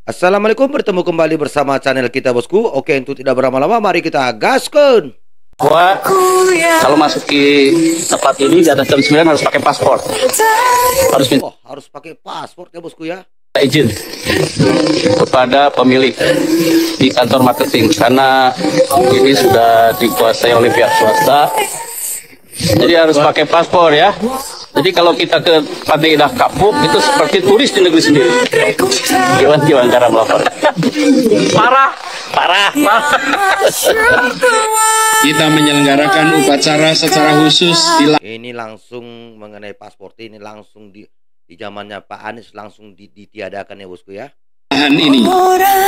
Assalamualaikum, bertemu kembali bersama channel kita bosku. Oke, untuk tidak berlama-lama mari kita gaskan. Gua kalau masuk ke tempat ini di atas jam 9 harus pakai paspor. Harus minta Harus pakai paspor ya bosku ya. izin kepada pemilik di kantor marketing karena ini sudah dikuasai oleh pihak swasta. Jadi harus pakai paspor ya. Jadi kalau kita ke Pantai Indah Kapuk itu seperti turis di negeri sendiri. Gimana cara melapor? Parah. Kita menyelenggarakan upacara secara khusus Ini langsung mengenai paspor ini langsung di zamannya Pak Anies langsung ditiadakan ya bosku ya. lahan ini.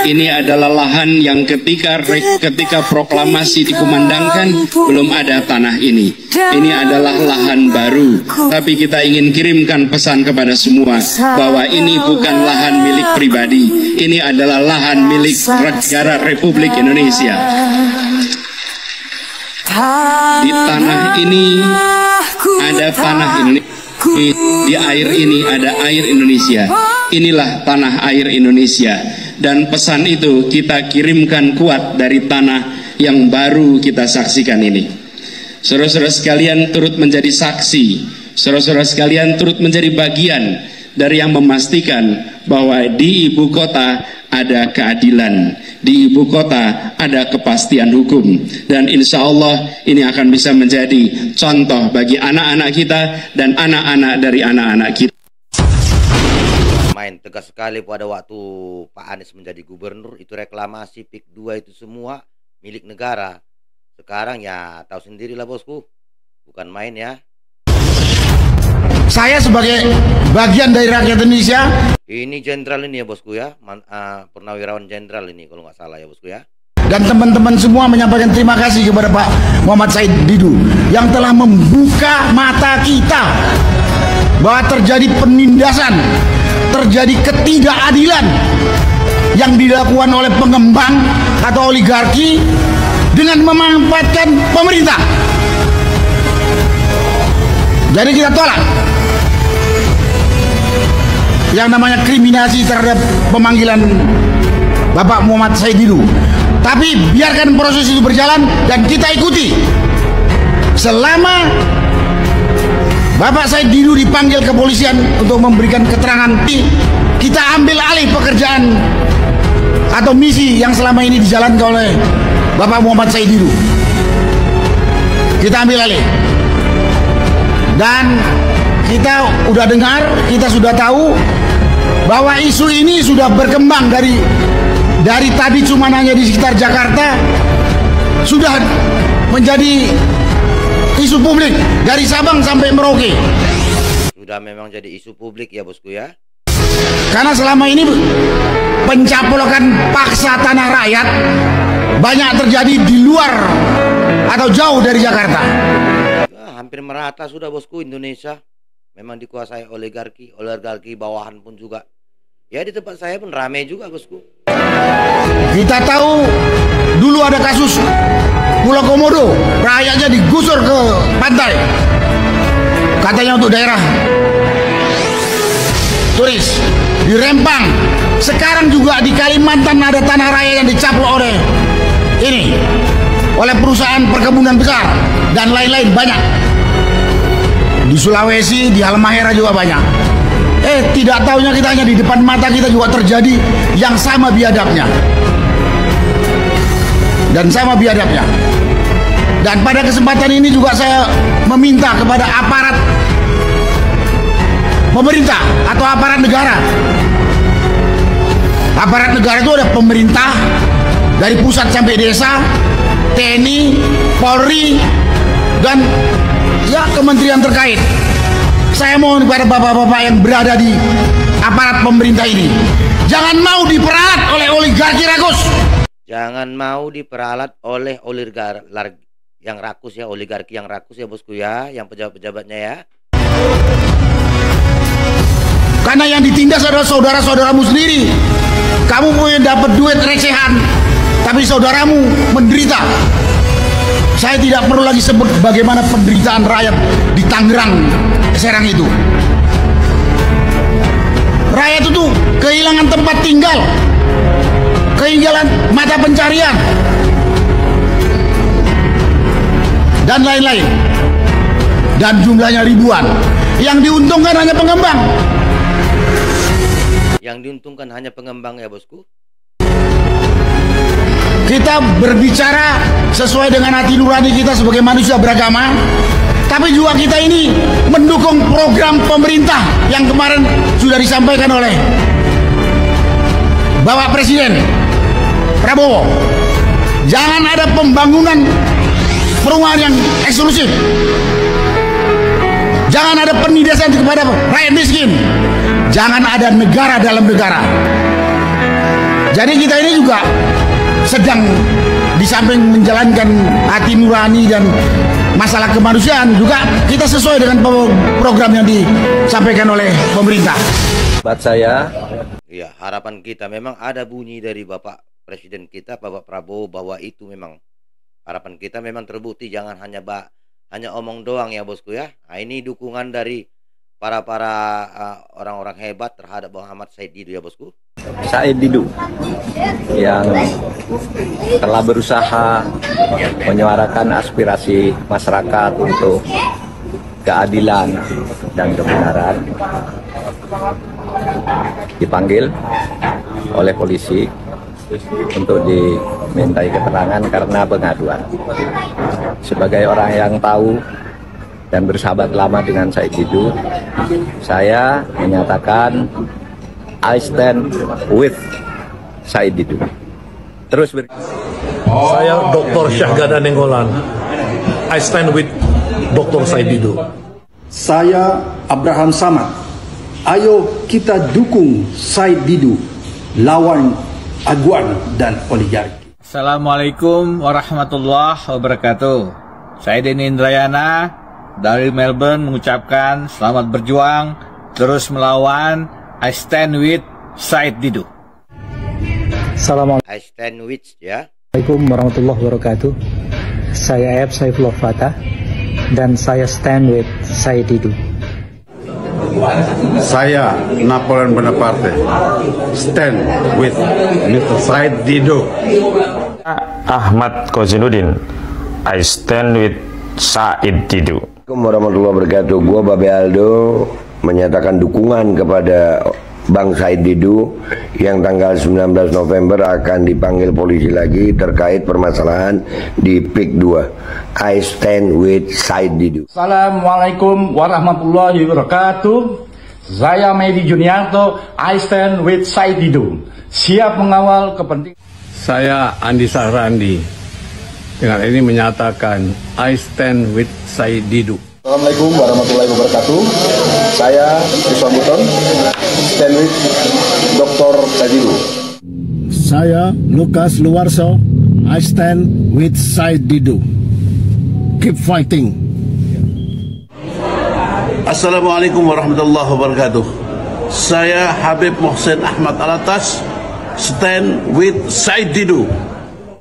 Ini adalah lahan yang ketika proklamasi dikumandangkan belum ada tanah ini. Ini adalah lahan baru. Tapi kita ingin kirimkan pesan kepada semua bahwa ini bukan lahan milik pribadi. Ini adalah lahan milik negara Republik Indonesia. Di tanah ini ada tanah Indonesia. Di air ini ada air Indonesia. Inilah tanah air Indonesia. Dan pesan itu kita kirimkan kuat dari tanah yang baru kita saksikan ini. Saudara-saudara sekalian turut menjadi saksi. Saudara-saudara sekalian turut menjadi bagian dari yang memastikan bahwa di ibu kota ada keadilan, di ibu kota ada kepastian hukum, dan insya Allah ini akan bisa menjadi contoh bagi anak-anak kita dan anak-anak dari anak-anak kita. Main tegas sekali pada waktu Pak Anies menjadi gubernur, itu reklamasi PIK 2 itu semua milik negara. Sekarang ya tahu sendirilah bosku, bukan main ya. Saya sebagai bagian dari rakyat Indonesia. Ini jenderal ini ya bosku ya, purnawirawan jenderal ini kalau nggak salah ya bosku ya. Dan teman-teman semua menyampaikan terima kasih kepada Pak Muhammad Said Didu yang telah membuka mata kita bahwa terjadi penindasan, terjadi ketidakadilan yang dilakukan oleh pengembang atau oligarki dengan memanfaatkan pemerintah. Jadi kita tolak yang namanya kriminasi terhadap pemanggilan Bapak Muhammad Said Didu. Tapi biarkan proses itu berjalan dan kita ikuti. Selama Bapak Said Didu dipanggil kepolisian untuk memberikan keterangan, kita ambil alih pekerjaan atau misi yang selama ini dijalankan oleh Bapak Muhammad Said Didu. Kita ambil alih. Dan kita udah dengar, kita sudah tahu bahwa isu ini sudah berkembang dari tadi cuma hanya di sekitar Jakarta, sudah menjadi isu publik dari Sabang sampai Merauke. Sudah memang jadi isu publik ya bosku ya. Karena selama ini pencaplokan paksa tanah rakyat banyak terjadi di luar atau jauh dari Jakarta. Hampir merata sudah bosku, Indonesia memang dikuasai oligarki bawahan pun juga. Ya di tempat saya pun ramai juga bosku. Kita tahu dulu ada kasus Pulau Komodo, rakyatnya digusur ke pantai. Katanya untuk daerah turis. Di Rempang, sekarang juga di Kalimantan ada tanah rakyat yang dicaplok oleh perusahaan perkebunan besar dan lain-lain banyak. Di Sulawesi, di Halmahera juga banyak. Tidak tahunya kita hanya di depan mata kita juga terjadi yang sama biadabnya. Dan sama biadabnya. Dan pada kesempatan ini juga saya meminta kepada aparat pemerintah atau aparat negara. Aparat negara itu ada pemerintah dari pusat sampai desa, TNI, Polri, dan ya kementerian terkait. Saya mohon kepada bapak-bapak yang berada di aparat pemerintah ini, jangan mau diperalat oleh oligarki rakus. Jangan mau diperalat oleh oligarki yang rakus ya, oligarki yang rakus ya bosku ya, yang pejabat-pejabatnya ya. Karena yang ditindas adalah saudara-saudaramu sendiri. Kamu punya dapat duit recehan, tapi saudaramu menderita. Saya tidak perlu lagi sebut bagaimana penderitaan rakyat di Tangerang, Serang itu. Rakyat itu kehilangan tempat tinggal, peninggalan mata pencarian, dan lain-lain. Dan jumlahnya ribuan. Yang diuntungkan hanya pengembang. Yang diuntungkan hanya pengembang ya bosku. Kita berbicara sesuai dengan hati nurani kita sebagai manusia beragama, tapi juga kita ini mendukung program pemerintah yang kemarin sudah disampaikan oleh Bapak Presiden Prabowo. Jangan ada pembangunan perumahan yang eksklusif. Jangan ada penindasan kepada rakyat miskin. Jangan ada negara dalam negara. Jadi kita ini juga sedang di samping menjalankan hati nurani dan masalah kemanusiaan, juga kita sesuai dengan program yang disampaikan oleh pemerintah. Buat saya, Ya, harapan kita memang ada bunyi dari Bapak Presiden kita, Bapak Prabowo, bahwa itu memang harapan kita memang terbukti. Jangan hanya omong doang ya bosku ya. Nah, ini dukungan dari para orang-orang hebat terhadap Muhammad Said Didu ya bosku. Said Didu yang telah berusaha menyuarakan aspirasi masyarakat untuk keadilan dan kebenaran, dipanggil oleh polisi untuk dimintai keterangan karena pengaduan. Sebagai orang yang tahu dan bersahabat lama dengan Said Didu, saya menyatakan I stand with Said Didu. Saya Dr. Syahganda Nenggolan. I stand with Dr. Said Didu. Saya Abraham Samad. Ayo kita dukung Said Didu, lawan aguan dan oligarki. Assalamualaikum warahmatullahi wabarakatuh. Saya Denny Indrayana dari Melbourne mengucapkan selamat berjuang, terus melawan. I stand with Said Didu. I stand with ya. Assalamualaikum warahmatullahi wabarakatuh. Saya F. Saifullah Fatah dan saya stand with Said Didu. Saya Napoleon Bonaparte, stand with Mr. Said Didu. Ahmad Kozinuddin, I stand with Said Didu. Assalamualaikum warahmatullahi wabarakatuh. Gua Babe Aldo menyatakan dukungan kepada Bang Said Didu yang tanggal 19 November akan dipanggil polisi lagi terkait permasalahan di PIK 2. I stand with Said Didu. Assalamualaikum warahmatullahi wabarakatuh. Saya Medi Juniarto. I stand with Said Didu. Siap mengawal kepentingan. Saya Andi Sahrandi. Dengan ini menyatakan I stand with Said Didu. Assalamualaikum warahmatullahi wabarakatuh. Saya Rizwan Buton, stand with Dr. Said Didu. Saya Lukas Luarso. I stand with Said Didu. Keep fighting. Assalamualaikum warahmatullahi wabarakatuh. Saya Habib Mohsen Ahmad Alatas, stand with Said Didu.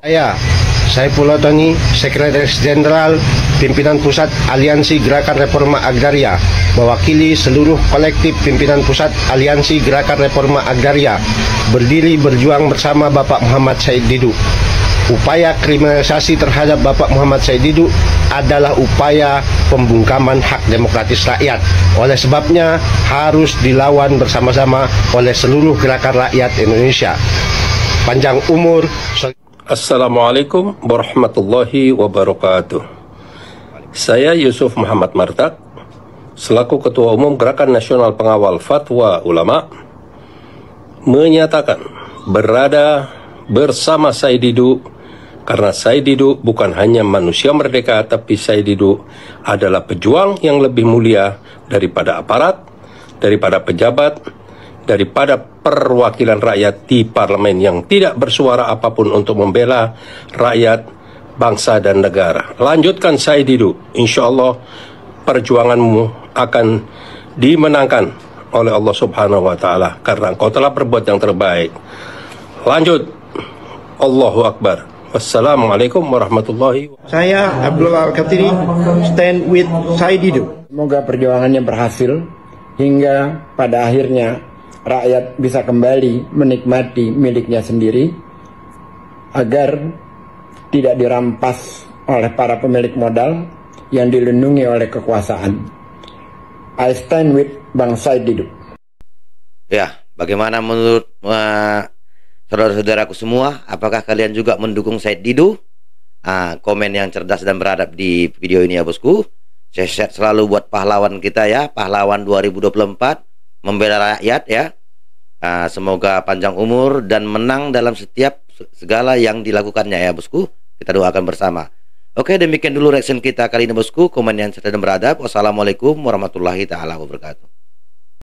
Saya Saifullah Tony, Sekretaris Jenderal Pimpinan Pusat Aliansi Gerakan Reforma Agraria, mewakili seluruh kolektif Pimpinan Pusat Aliansi Gerakan Reforma Agraria, berdiri berjuang bersama Bapak Muhammad Said Didu. Upaya kriminalisasi terhadap Bapak Muhammad Said Didu adalah upaya pembungkaman hak demokratis rakyat. Oleh sebabnya harus dilawan bersama-sama oleh seluruh gerakan rakyat Indonesia. Panjang umur. Assalamualaikum warahmatullahi wabarakatuh. Saya Yusuf Muhammad Martak, selaku Ketua Umum Gerakan Nasional Pengawal Fatwa Ulama, menyatakan berada bersama Said Didu karena Said Didu bukan hanya manusia merdeka, tapi Said Didu adalah pejuang yang lebih mulia daripada aparat, daripada pejabat, daripada perwakilan rakyat di parlemen yang tidak bersuara apapun untuk membela rakyat, bangsa dan negara. Lanjutkan Said Didu, insya Allah perjuanganmu akan dimenangkan oleh Allah Subhanahu wa Ta'ala karena engkau telah berbuat yang terbaik. Lanjut. Allahu Akbar. Wassalamualaikum warahmatullahi wabarakatuh. Saya Abdullah Al-Katiri, stand with Said Didu. Semoga perjuangannya berhasil hingga pada akhirnya rakyat bisa kembali menikmati miliknya sendiri agar tidak dirampas oleh para pemilik modal yang dilindungi oleh kekuasaan. I stand with Bang Said Didu. Ya, bagaimana menurut saudara-saudaraku semua? Apakah kalian juga mendukung Said Didu? Komen yang cerdas dan beradab di video ini ya bosku. Saya selalu buat pahlawan kita ya, pahlawan 2024, membela rakyat ya. Semoga panjang umur dan menang dalam setiap segala yang dilakukannya ya bosku. Kita doakan bersama. Oke, demikian dulu reaction kita kali ini bosku. Komen yang cerdas dan beradab. Wassalamualaikum warahmatullahi taala wabarakatuh.